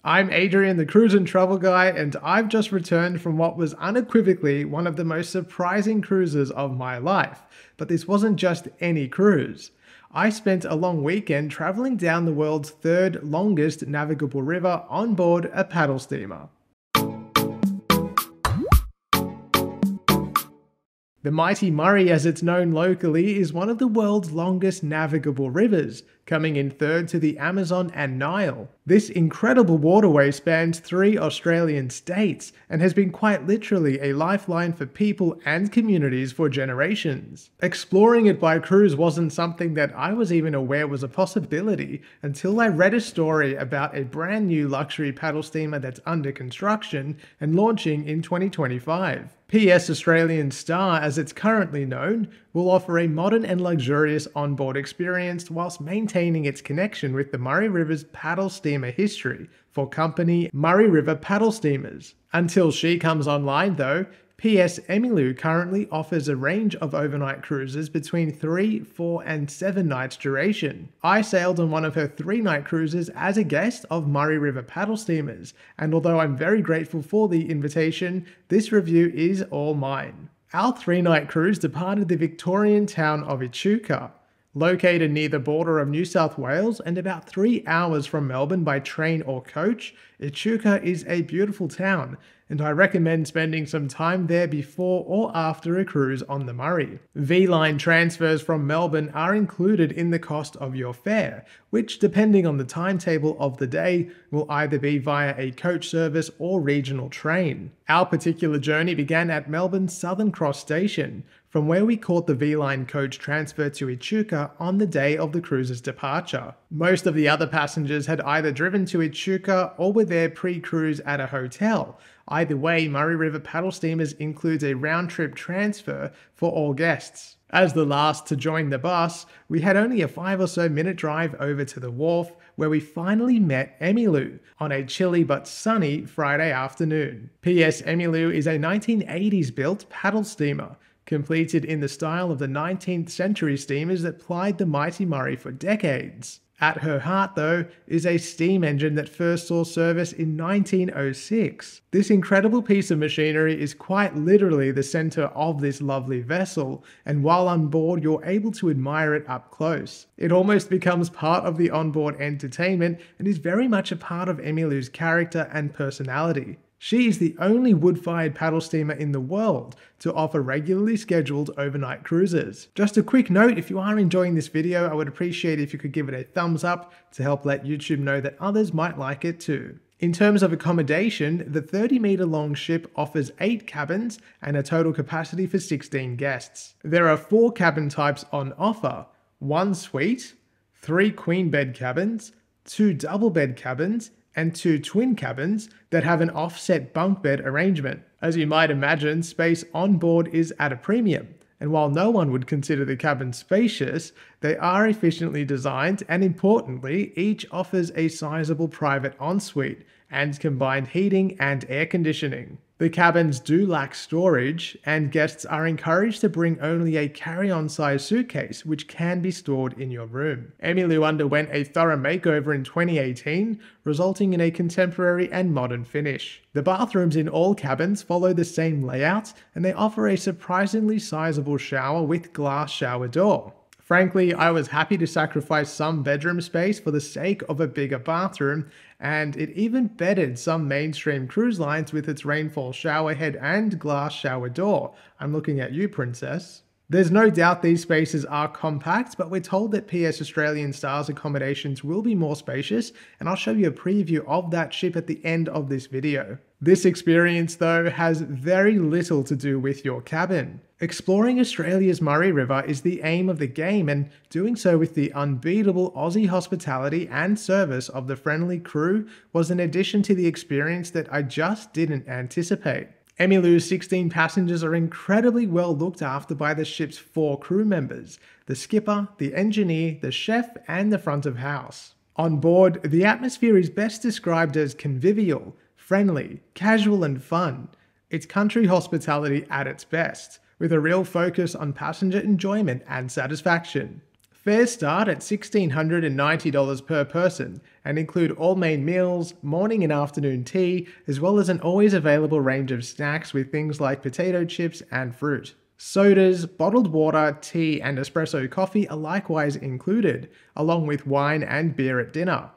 I'm Adrian, the Cruise and Travel Guy, and I've just returned from what was unequivocally one of the most surprising cruises of my life. But this wasn't just any cruise. I spent a long weekend traveling down the world's third longest navigable river on board a paddle steamer. The mighty Murray, as it's known locally, is one of the world's longest navigable rivers, coming in third to the Amazon and Nile. This incredible waterway spans 3 Australian states and has been quite literally a lifeline for people and communities for generations. Exploring it by cruise wasn't something that I was even aware was a possibility until I read a story about a brand new luxury paddle steamer that's under construction and launching in 2025. PS Australian Star, as it's currently known, will offer a modern and luxurious onboard experience whilst maintaining its connection with the Murray River's paddle steamer history for company Murray River Paddle Steamers. Until she comes online though, PS Emmylou currently offers a range of overnight cruises between 3, 4 and 7 nights duration. I sailed on one of her 3-night cruises as a guest of Murray River Paddle Steamers, and although I'm very grateful for the invitation, this review is all mine. Our 3-night cruise departed the Victorian town of Echuca. Located near the border of New South Wales and about 3 hours from Melbourne by train or coach, Echuca is a beautiful town, and I recommend spending some time there before or after a cruise on the Murray. V-Line transfers from Melbourne are included in the cost of your fare, which depending on the timetable of the day will either be via a coach service or regional train. Our particular journey began at Melbourne's Southern Cross station, from where we caught the V-Line coach transfer to Echuca on the day of the cruise's departure. Most of the other passengers had either driven to Echuca or were there pre-cruise at a hotel. Either way, Murray River Paddle Steamers includes a round-trip transfer for all guests. As the last to join the bus, we had only a 5 or so minute drive over to the wharf, where we finally met Emmylou on a chilly but sunny Friday afternoon. PS Emmylou is a 1980s built paddle steamer, completed in the style of the 19th century steamers that plied the mighty Murray for decades. At her heart, though, is a steam engine that first saw service in 1906. This incredible piece of machinery is quite literally the center of this lovely vessel, and while on board, you're able to admire it up close. It almost becomes part of the onboard entertainment and is very much a part of Emmylou's character and personality. She is the only wood-fired paddle steamer in the world to offer regularly scheduled overnight cruises. Just a quick note, if you are enjoying this video, I would appreciate if you could give it a thumbs up to help let YouTube know that others might like it too. In terms of accommodation, the 30-meter long ship offers 8 cabins and a total capacity for 16 guests. There are 4 cabin types on offer: 1 suite, 3 queen bed cabins, 2 double bed cabins, and 2 twin cabins that have an offset bunk bed arrangement. As you might imagine, space on board is at a premium, and while no one would consider the cabins spacious, they are efficiently designed, and importantly, each offers a sizable private ensuite and combined heating and air conditioning. The cabins do lack storage, and guests are encouraged to bring only a carry-on size suitcase, which can be stored in your room. Emmylou underwent a thorough makeover in 2018, resulting in a contemporary and modern finish. The bathrooms in all cabins follow the same layout, and they offer a surprisingly sizable shower with glass shower door. Frankly, I was happy to sacrifice some bedroom space for the sake of a bigger bathroom, and it even bettered some mainstream cruise lines with its rainfall shower head and glass shower door. I'm looking at you, princess. There's no doubt these spaces are compact, but we're told that PS Australian Star's accommodations will be more spacious, and I'll show you a preview of that ship at the end of this video. This experience, though, has very little to do with your cabin. Exploring Australia's Murray River is the aim of the game, and doing so with the unbeatable Aussie hospitality and service of the friendly crew was an addition to the experience that I just didn't anticipate. Emmylou's 16 passengers are incredibly well looked after by the ship's 4 crew members: the skipper, the engineer, the chef, and the front of house. On board, the atmosphere is best described as convivial, friendly, casual, and fun. It's country hospitality at its best, with a real focus on passenger enjoyment and satisfaction. Fares start at $1,690 per person and include all main meals, morning and afternoon tea, as well as an always available range of snacks with things like potato chips and fruit. Sodas, bottled water, tea, and espresso coffee are likewise included, along with wine and beer at dinner.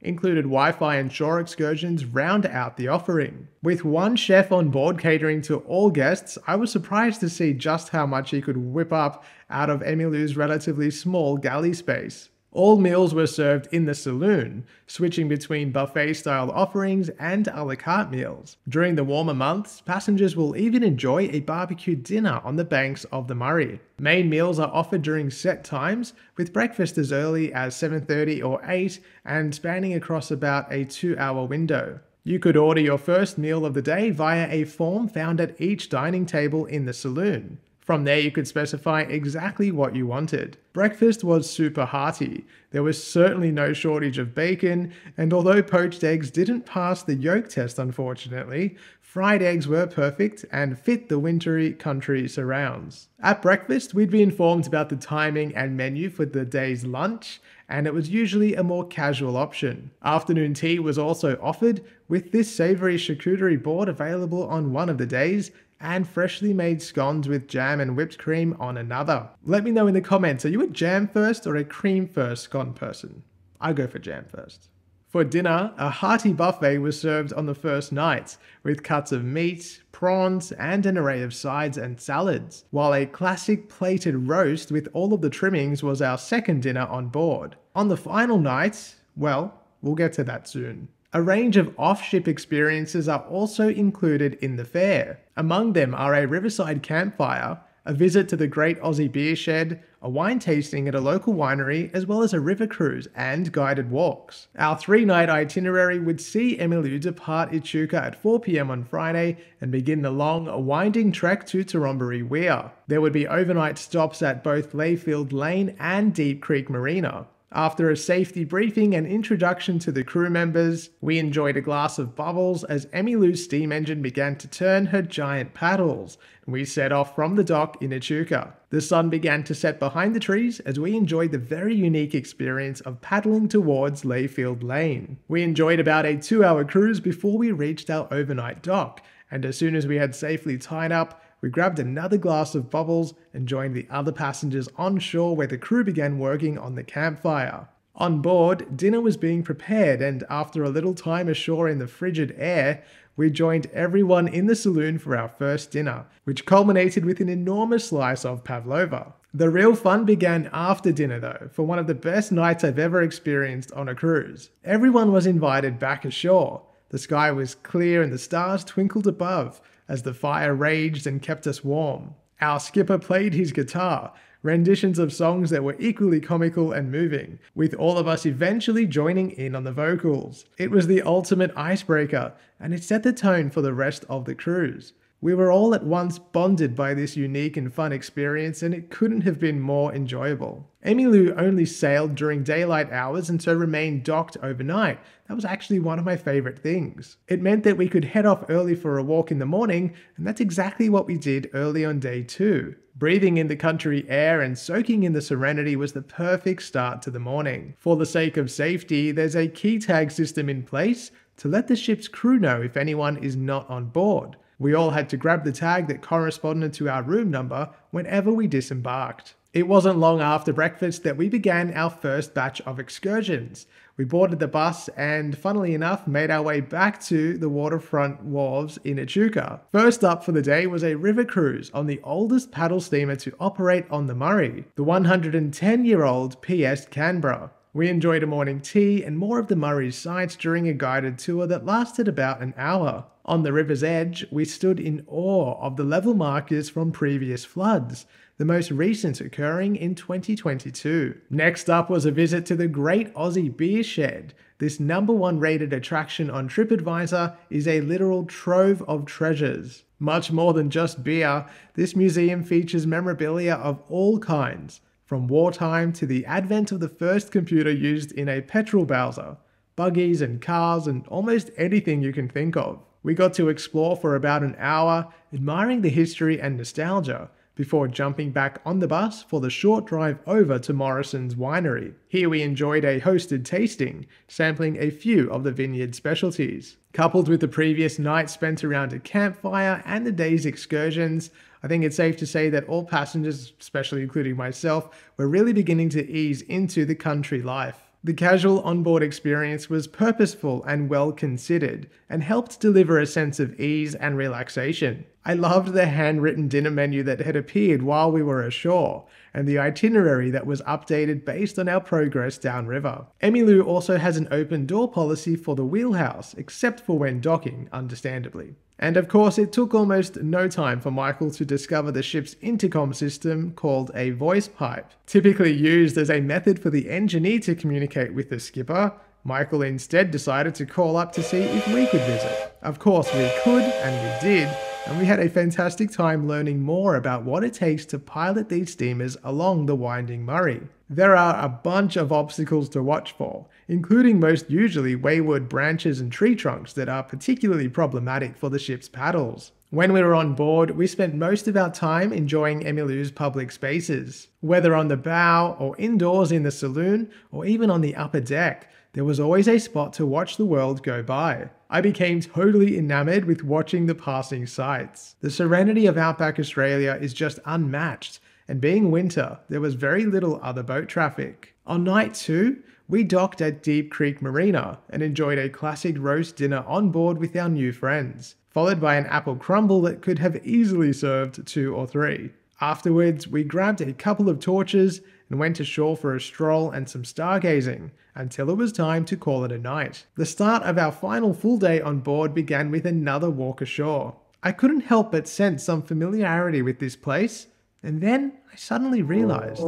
Included Wi-Fi and shore excursions round out the offering. With one chef on board catering to all guests, I was surprised to see just how much he could whip up out of Emmylou's relatively small galley space. All meals were served in the saloon, switching between buffet-style offerings and a la carte meals. During the warmer months, passengers will even enjoy a barbecue dinner on the banks of the Murray. Main meals are offered during set times, with breakfast as early as 7:30 or 8 and spanning across about a 2-hour window. You could order your first meal of the day via a form found at each dining table in the saloon. From there, you could specify exactly what you wanted. Breakfast was super hearty. There was certainly no shortage of bacon, and although poached eggs didn't pass the yolk test unfortunately, fried eggs were perfect and fit the wintry country surrounds. At breakfast, we'd be informed about the timing and menu for the day's lunch, and it was usually a more casual option. Afternoon tea was also offered, with this savoury charcuterie board available on one of the days, and freshly made scones with jam and whipped cream on another. Let me know in the comments, are you a jam first or a cream first scone person? I go for jam first. For dinner, a hearty buffet was served on the first night, with cuts of meat, prawns, and an array of sides and salads, while a classic plated roast with all of the trimmings was our second dinner on board. On the final night, well, we'll get to that soon. A range of off-ship experiences are also included in the fare. Among them are a riverside campfire, a visit to the Great Aussie Beer Shed, a wine tasting at a local winery, as well as a river cruise and guided walks. Our 3-night itinerary would see Emmylou depart Echuca at 4 p.m. on Friday and begin the long, winding trek to Torrumbarry Weir. There would be overnight stops at both Layfield Lane and Deep Creek Marina. After a safety briefing and introduction to the crew members, we enjoyed a glass of bubbles as Emmylou's steam engine began to turn her giant paddles, and we set off from the dock in Echuca. The sun began to set behind the trees as we enjoyed the very unique experience of paddling towards Layfield Lane. We enjoyed about a 2-hour cruise before we reached our overnight dock, and as soon as we had safely tied up, we grabbed another glass of bubbles and joined the other passengers on shore where the crew began working on the campfire. On board, dinner was being prepared, and after a little time ashore in the frigid air, we joined everyone in the saloon for our first dinner, which culminated with an enormous slice of pavlova. The real fun began after dinner though, for one of the best nights I've ever experienced on a cruise. Everyone was invited back ashore. The sky was clear and the stars twinkled above, as the fire raged and kept us warm. Our skipper played his guitar, renditions of songs that were equally comical and moving, with all of us eventually joining in on the vocals. It was the ultimate icebreaker, and it set the tone for the rest of the cruise. We were all at once bonded by this unique and fun experience, and it couldn't have been more enjoyable. Emmylou only sailed during daylight hours and so remained docked overnight. That was actually one of my favorite things. It meant that we could head off early for a walk in the morning, and that's exactly what we did early on day 2. Breathing in the country air and soaking in the serenity was the perfect start to the morning. For the sake of safety, there's a key tag system in place to let the ship's crew know if anyone is not on board. We all had to grab the tag that corresponded to our room number whenever we disembarked. It wasn't long after breakfast that we began our first batch of excursions. We boarded the bus and, funnily enough, made our way back to the waterfront wharves in Echuca. First up for the day was a river cruise on the oldest paddle steamer to operate on the Murray, the 110-year-old PS Canberra. We enjoyed a morning tea and more of the Murray's sights during a guided tour that lasted about an hour. On the river's edge, we stood in awe of the level markers from previous floods, the most recent occurring in 2022. Next up was a visit to the Great Aussie Beer Shed. This #1 rated attraction on TripAdvisor is a literal trove of treasures. Much more than just beer, this museum features memorabilia of all kinds, from wartime to the advent of the first computer used in a petrol Bowser, buggies and cars and almost anything you can think of. We got to explore for about an hour, admiring the history and nostalgia, before jumping back on the bus for the short drive over to Morrison's winery. Here we enjoyed a hosted tasting, sampling a few of the vineyard specialties. Coupled with the previous night spent around a campfire and the day's excursions, I think it's safe to say that all passengers, especially including myself, were really beginning to ease into the country life. The casual onboard experience was purposeful and well considered, and helped deliver a sense of ease and relaxation. I loved the handwritten dinner menu that had appeared while we were ashore, and the itinerary that was updated based on our progress downriver. Emmylou also has an open door policy for the Wheelhouse, except for when docking, understandably. And of course, it took almost no time for Michael to discover the ship's intercom system called a voice pipe. Typically used as a method for the engineer to communicate with the skipper, Michael instead decided to call up to see if we could visit. Of course we could, and we did, and we had a fantastic time learning more about what it takes to pilot these steamers along the winding Murray. There are a bunch of obstacles to watch for, including most usually wayward branches and tree trunks that are particularly problematic for the ship's paddles. When we were on board, we spent most of our time enjoying Emmylou's public spaces. Whether on the bow, or indoors in the saloon, or even on the upper deck, there was always a spot to watch the world go by. I became totally enamored with watching the passing sights. The serenity of outback Australia is just unmatched, and being winter, there was very little other boat traffic. On night 2, we docked at Deep Creek Marina and enjoyed a classic roast dinner on board with our new friends, followed by an apple crumble that could have easily served 2 or 3. Afterwards, we grabbed a couple of torches and went ashore for a stroll and some stargazing, until it was time to call it a night. The start of our final full day on board began with another walk ashore. I couldn't help but sense some familiarity with this place, and then I suddenly realized.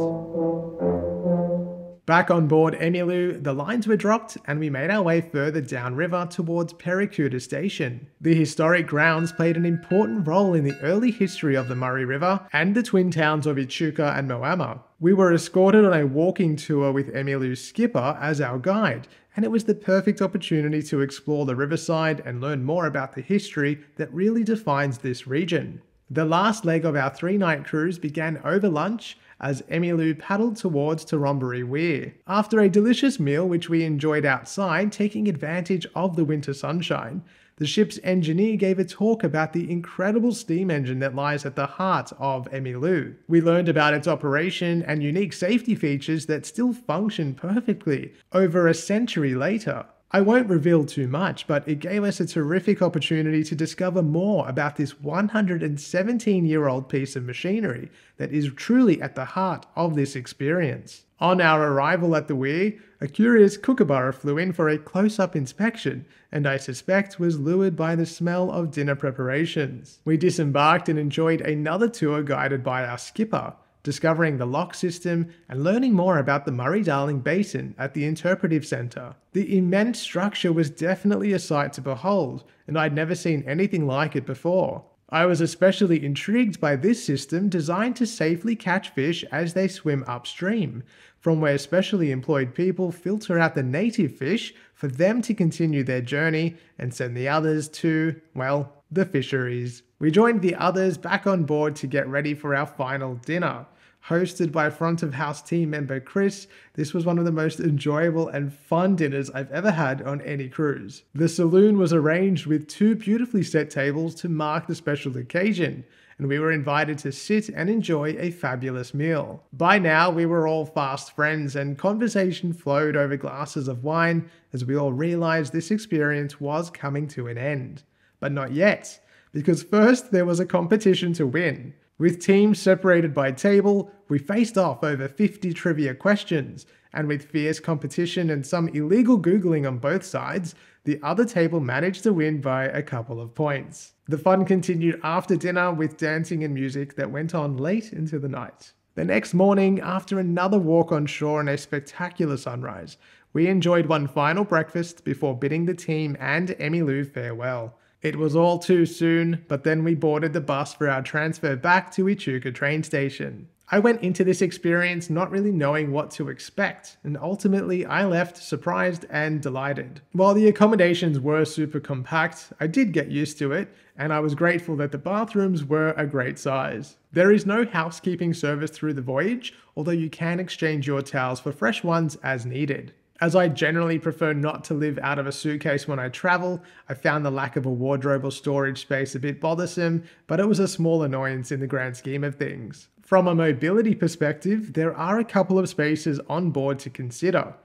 Back on board Emmylou, the lines were dropped and we made our way further downriver towards Perricoota Station. The historic grounds played an important role in the early history of the Murray River and the twin towns of Echuca and Moama. We were escorted on a walking tour with Emmylou's skipper as our guide, and it was the perfect opportunity to explore the riverside and learn more about the history that really defines this region. The last leg of our 3-night cruise began over lunch as Emmylou paddled towards Torrumbarry Weir. After a delicious meal which we enjoyed outside, taking advantage of the winter sunshine, the ship's engineer gave a talk about the incredible steam engine that lies at the heart of Emmylou. We learned about its operation and unique safety features that still function perfectly over a century later. I won't reveal too much, but it gave us a terrific opportunity to discover more about this 117-year-old piece of machinery that is truly at the heart of this experience. On our arrival at the weir, a curious kookaburra flew in for a close-up inspection, and I suspect was lured by the smell of dinner preparations. We disembarked and enjoyed another tour guided by our skipper, discovering the lock system and learning more about the Murray-Darling Basin at the Interpretive Centre. The immense structure was definitely a sight to behold, and I'd never seen anything like it before. I was especially intrigued by this system designed to safely catch fish as they swim upstream, from where specially employed people filter out the native fish for them to continue their journey and send the others to, well, the fisheries. We joined the others back on board to get ready for our final dinner. Hosted by front of house team member Chris, this was one of the most enjoyable and fun dinners I've ever had on any cruise. The saloon was arranged with 2 beautifully set tables to mark the special occasion, and we were invited to sit and enjoy a fabulous meal. By now, we were all fast friends, and conversation flowed over glasses of wine as we all realized this experience was coming to an end. But not yet, because first there was a competition to win. With teams separated by table, we faced off over 50 trivia questions, and with fierce competition and some illegal Googling on both sides, the other table managed to win by a couple of points. The fun continued after dinner with dancing and music that went on late into the night. The next morning, after another walk on shore and a spectacular sunrise, we enjoyed one final breakfast before bidding the team and Emmylou farewell. It was all too soon, but then we boarded the bus for our transfer back to Echuca train station. I went into this experience not really knowing what to expect, and ultimately I left surprised and delighted. While the accommodations were super compact, I did get used to it, and I was grateful that the bathrooms were a great size. There is no housekeeping service through the voyage, although you can exchange your towels for fresh ones as needed. As I generally prefer not to live out of a suitcase when I travel, I found the lack of a wardrobe or storage space a bit bothersome, but it was a small annoyance in the grand scheme of things. From a mobility perspective, there are a couple of spaces on board to consider.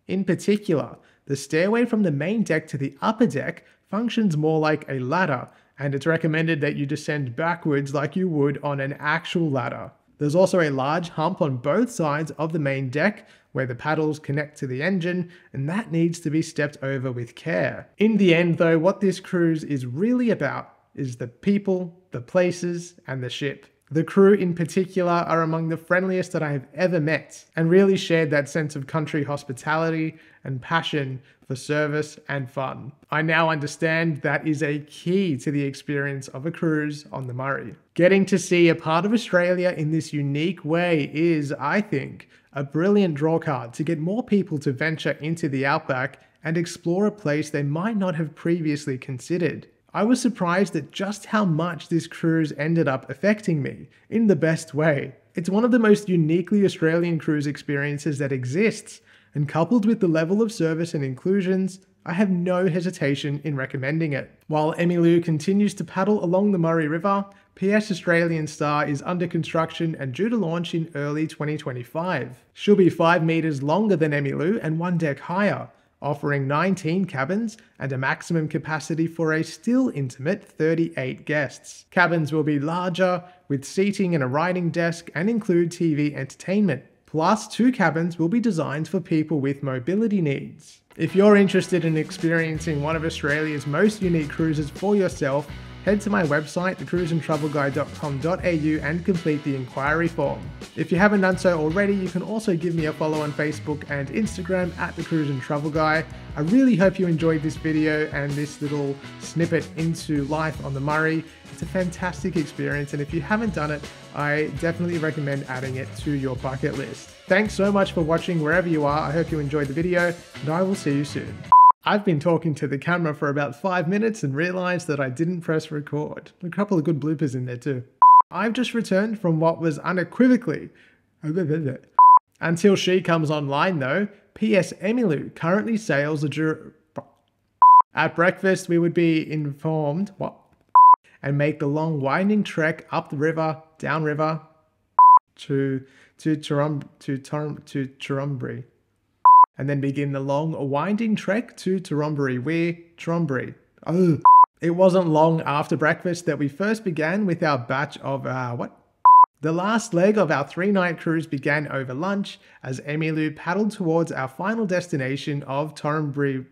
In particular, the stairway from the main deck to the upper deck functions more like a ladder, and it's recommended that you descend backwards like you would on an actual ladder. There's also a large hump on both sides of the main deck where the paddles connect to the engine, and that needs to be stepped over with care. In the end though, what this cruise is really about is the people, the places, and the ship. The crew in particular are among the friendliest that I have ever met, and really shared that sense of country hospitality and passion for service and fun. I now understand that is a key to the experience of a cruise on the Murray. Getting to see a part of Australia in this unique way is, I think, a brilliant drawcard to get more people to venture into the outback and explore a place they might not have previously considered. I was surprised at just how much this cruise ended up affecting me, in the best way. It's one of the most uniquely Australian cruise experiences that exists, and coupled with the level of service and inclusions, I have no hesitation in recommending it. While Emmylou continues to paddle along the Murray River, PS Australian Star is under construction and due to launch in early 2025. She'll be 5 meters longer than Emmylou and 1 deck higher, offering 19 cabins and a maximum capacity for a still intimate 38 guests. Cabins will be larger, with seating and a writing desk, and include TV entertainment. Plus, 2 cabins will be designed for people with mobility needs. If you're interested in experiencing one of Australia's most unique cruises for yourself, head to my website, thecruiseandtravelguide.com.au, and complete the inquiry form. If you haven't done so already, you can also give me a follow on Facebook and Instagram at thecruiseandtravelguide. I really hope you enjoyed this video and this little snippet into life on the Murray. It's a fantastic experience, and if you haven't done it, I definitely recommend adding it to your bucket list. Thanks so much for watching wherever you are. I hope you enjoyed the video, and I will see you soon. I've been talking to the camera for about 5 minutes and realized that I didn't press record. A couple of good bloopers in there too. I've just returned from what was unequivocally until she comes online though. PS Emmylou currently sails at breakfast we would be informed and make the long winding trek up the river, downriver to Torrumbarry, and then begin the long winding trek to Torrumbarry Weir, Torrumbarry. Oh, it wasn't long after breakfast that we first began with our batch of The last leg of our 3-night cruise began over lunch as Emmylou paddled towards our final destination of Torrumbarry